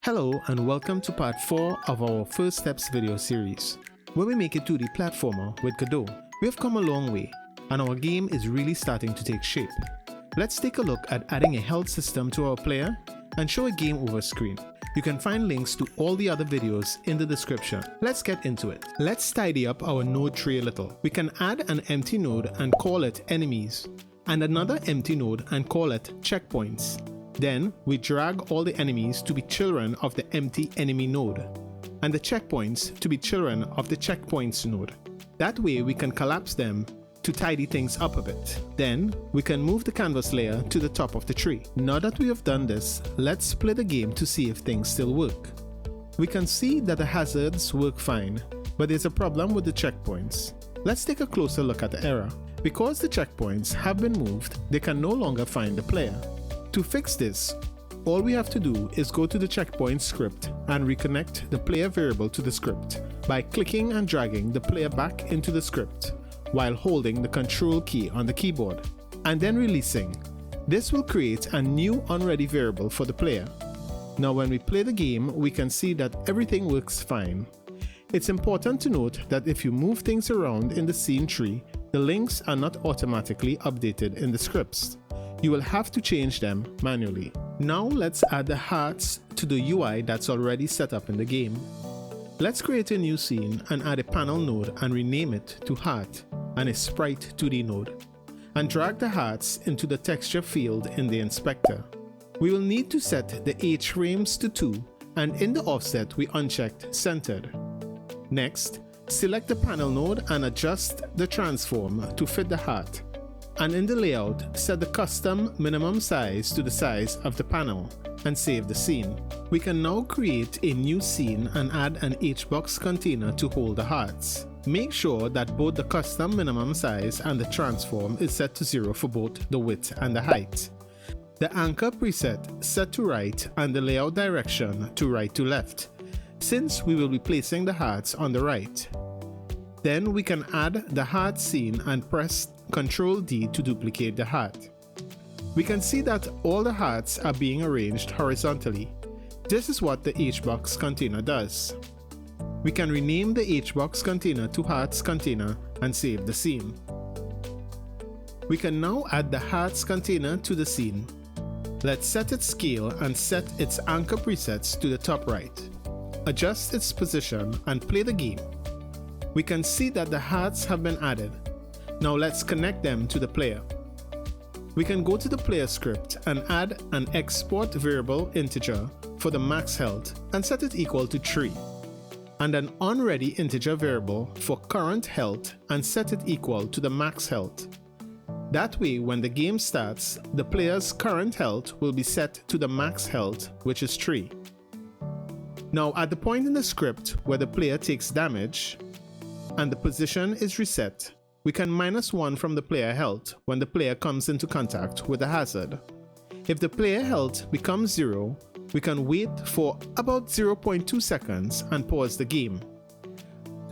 Hello and welcome to part 4 of our First Steps video series, where we make a 2D platformer with Godot. We have come a long way, and our game is really starting to take shape. Let's take a look at adding a health system to our player and show a game over screen. You can find links to all the other videos in the description. Let's get into it. Let's tidy up our node tree a little. We can add an empty node and call it enemies, and another empty node and call it checkpoints. Then we drag all the enemies to be children of the empty enemy node, and the checkpoints to be children of the checkpoints node. That way we can collapse them to tidy things up a bit. Then we can move the canvas layer to the top of the tree. Now that we have done this, let's play the game to see if things still work. We can see that the hazards work fine, but there's a problem with the checkpoints. Let's take a closer look at the error. Because the checkpoints have been moved, they can no longer find the player. To fix this, all we have to do is go to the checkpoint script and reconnect the player variable to the script by clicking and dragging the player back into the script while holding the Control key on the keyboard, and then releasing. This will create a new unready variable for the player. Now when we play the game, we can see that everything works fine. It's important to note that if you move things around in the scene tree, the links are not automatically updated in the scripts. You will have to change them manually. Now let's add the hearts to the UI that's already set up in the game. Let's create a new scene and add a panel node and rename it to Heart and a Sprite 2D node, and drag the hearts into the texture field in the inspector. We will need to set the H-frames to 2, and in the offset we unchecked Centered. Next, select the panel node and adjust the transform to fit the heart. And in the layout, set the custom minimum size to the size of the panel and save the scene. We can now create a new scene and add an HBox container to hold the hearts. Make sure that both the custom minimum size and the transform is set to 0 for both the width and the height. The anchor preset set to right and the layout direction to right to left, since we will be placing the hearts on the right. Then we can add the heart scene and press Ctrl D to duplicate the heart. We can see that all the hearts are being arranged horizontally. This is what the HBox container does. We can rename the HBox container to Hearts container and save the scene. We can now add the Hearts container to the scene. Let's set its scale and set its anchor presets to the top right. Adjust its position and play the game. We can see that the hearts have been added. Now let's connect them to the player. We can go to the player script and add an export variable integer for the max health and set it equal to 3, and an unready integer variable for current health and set it equal to the max health. That way, when the game starts, the player's current health will be set to the max health, which is 3. Now at the point in the script where the player takes damage and the position is reset, we can -1 from the player health when the player comes into contact with a hazard. If the player health becomes 0, we can wait for about 0.2 seconds and pause the game.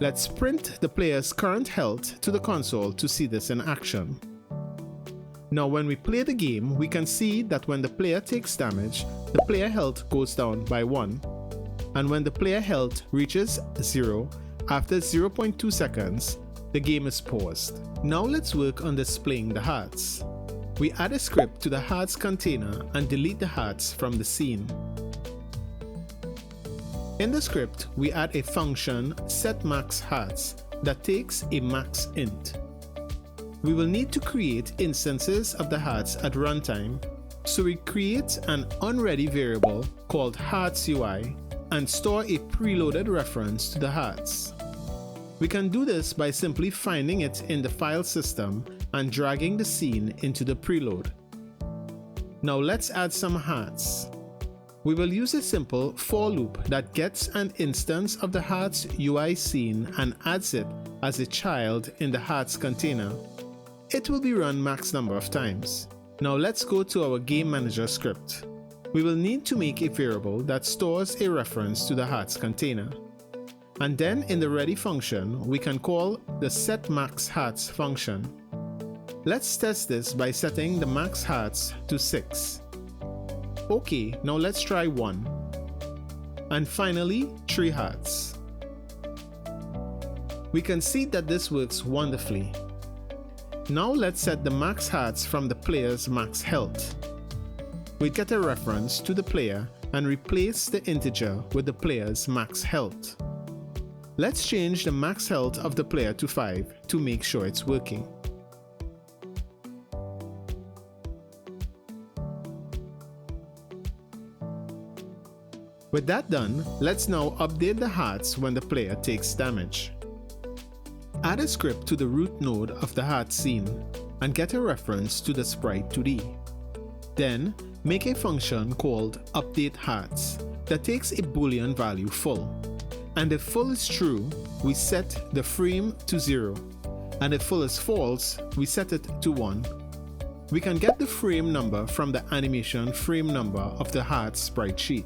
Let's print the player's current health to the console to see this in action. Now when we play the game, we can see that when the player takes damage, the player health goes down by 1, and when the player health reaches 0, after 0.2 seconds, the game is paused. Now let's work on displaying the hearts. We add a script to the hearts container and delete the hearts from the scene. In the script, we add a function setMaxHearts that takes a max int. We will need to create instances of the hearts at runtime, so we create an unready variable called heartsUI and store a preloaded reference to the hearts. We can do this by simply finding it in the file system and dragging the scene into the preload. Now let's add some hearts. We will use a simple for loop that gets an instance of the hearts UI scene and adds it as a child in the hearts container. It will be run max number of times. Now let's go to our game manager script. We will need to make a variable that stores a reference to the hearts container. And then in the ready function, we can call the setMaxHearts function. Let's test this by setting the max hearts to 6. Okay, now let's try 1. and finally 3 hearts. We can see that this works wonderfully. Now let's set the max hearts from the player's max health. We get a reference to the player and replace the integer with the player's max health. Let's change the max health of the player to 5 to make sure it's working. With that done, let's now update the hearts when the player takes damage. Add a script to the root node of the heart scene and get a reference to the sprite 2D. Then, make a function called updateHearts that takes a boolean value full. And if full is true, we set the frame to 0, and if full is false, we set it to 1. We can get the frame number from the animation frame number of the hearts sprite sheet.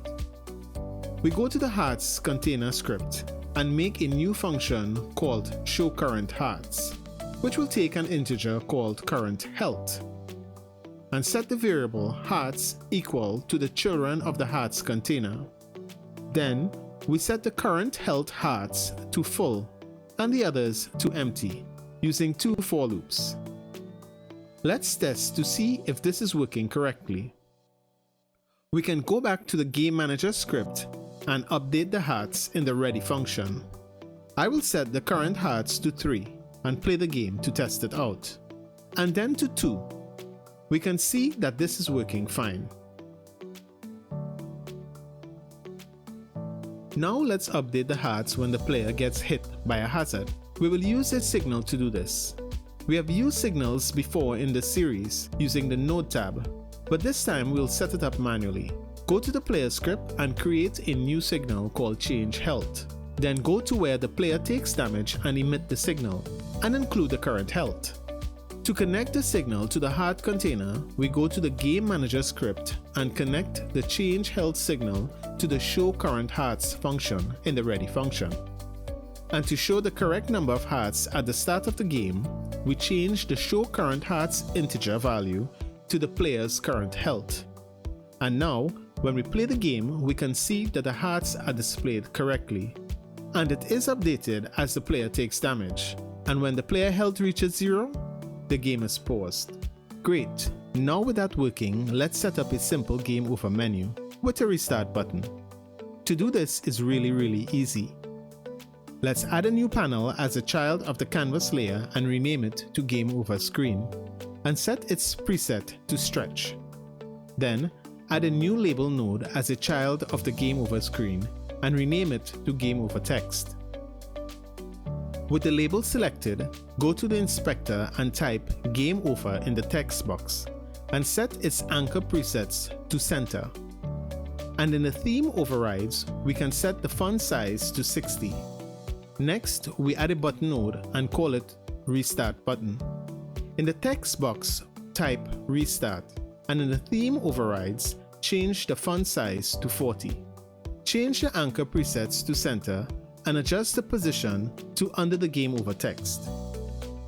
We go to the hearts container script and make a new function called showCurrentHearts, which will take an integer called currentHealth, and set the variable hearts equal to the children of the hearts container. Then, we set the currentHealth hearts to full and the others to empty, using 2 for loops. Let's test to see if this is working correctly. We can go back to the Game Manager script and update the hearts in the ready function. I will set the current hearts to 3 and play the game to test it out, and then to 2. We can see that this is working fine. Now let's update the hearts when the player gets hit by a hazard. We will use a signal to do this. We have used signals before in this series using the Node tab, but this time we'll set it up manually. Go to the player script and create a new signal called Change Health. Then go to where the player takes damage and emit the signal, and include the current health. To connect the signal to the heart container, we go to the Game Manager script and connect the Change Health signal to the showCurrentHearts function in the ready function. And to show the correct number of hearts at the start of the game, we change the showCurrentHearts integer value to the player's current health. And now, when we play the game, we can see that the hearts are displayed correctly. And it is updated as the player takes damage. And when the player health reaches 0, the game is paused. Great! Now with that working, let's set up a simple game over menu with a restart button. To do this is really easy. Let's add a new panel as a child of the canvas layer and rename it to Game Over Screen, and set its preset to Stretch. Then, add a new label node as a child of the Game Over screen and rename it to Game Over Text. With the label selected, go to the inspector and type Game Over in the text box and set its anchor presets to center. And in the theme overrides, we can set the font size to 60. Next, we add a button node and call it Restart Button. In the text box, type Restart, and in the theme overrides, change the font size to 40. Change the anchor presets to center and adjust the position to under the Game Over text.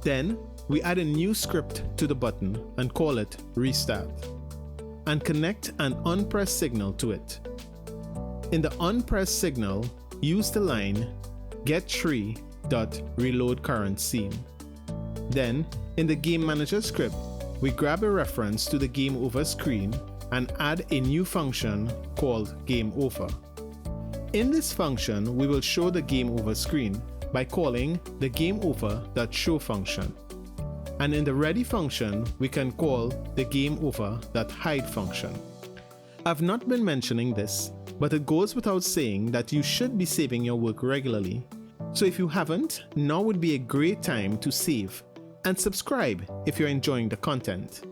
Then, we add a new script to the button and call it Restart, and connect an unpressed signal to it. In the unpressed signal, use the line getTree.reloadCurrentScene. Then, in the Game Manager script, we grab a reference to the Game Over screen and add a new function called Game Over. In this function, we will show the Game Over screen by calling the GameOver.show function. And in the ready function, we can call the GameOver.hide function. I've not been mentioning this, but it goes without saying that you should be saving your work regularly. So if you haven't, now would be a great time to save and subscribe if you're enjoying the content.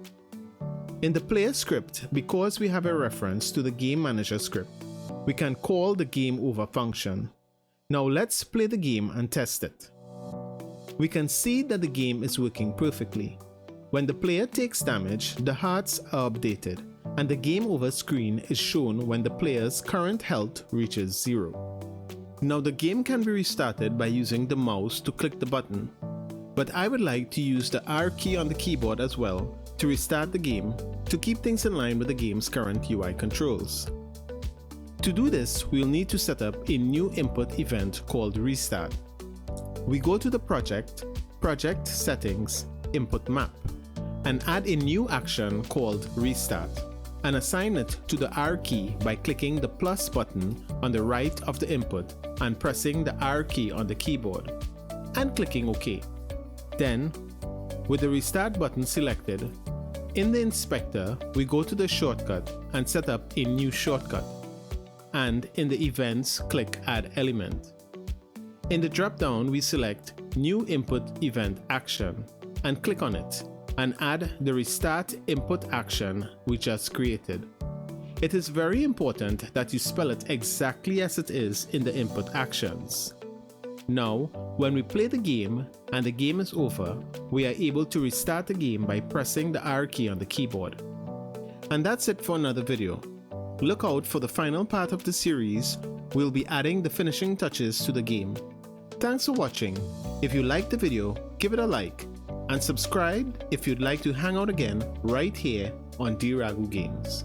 In the player script, because we have a reference to the Game Manager script, we can call the Game Over function. Now let's play the game and test it. We can see that the game is working perfectly. When the player takes damage, the hearts are updated, and the Game Over screen is shown when the player's current health reaches 0. Now the game can be restarted by using the mouse to click the button, but I would like to use the R key on the keyboard as well to restart the game to keep things in line with the game's current UI controls. To do this, we'll need to set up a new input event called restart. We go to the project settings, input map, and add a new action called restart, and assign it to the R key by clicking the plus button on the right of the input and pressing the R key on the keyboard, and clicking OK. Then, with the restart button selected, in the inspector, we go to the shortcut and set up a new shortcut, and in the events, click Add Element. In the drop-down, we select New Input Event Action and click on it, and add the restart input action we just created. It is very important that you spell it exactly as it is in the input actions. Now, when we play the game and the game is over, we are able to restart the game by pressing the R key on the keyboard. And that's it for another video. Look out for the final part of the series. We'll be adding the finishing touches to the game. Thanks for watching. If you liked the video, give it a like, and subscribe if you'd like to hang out again right here on Dragu Games.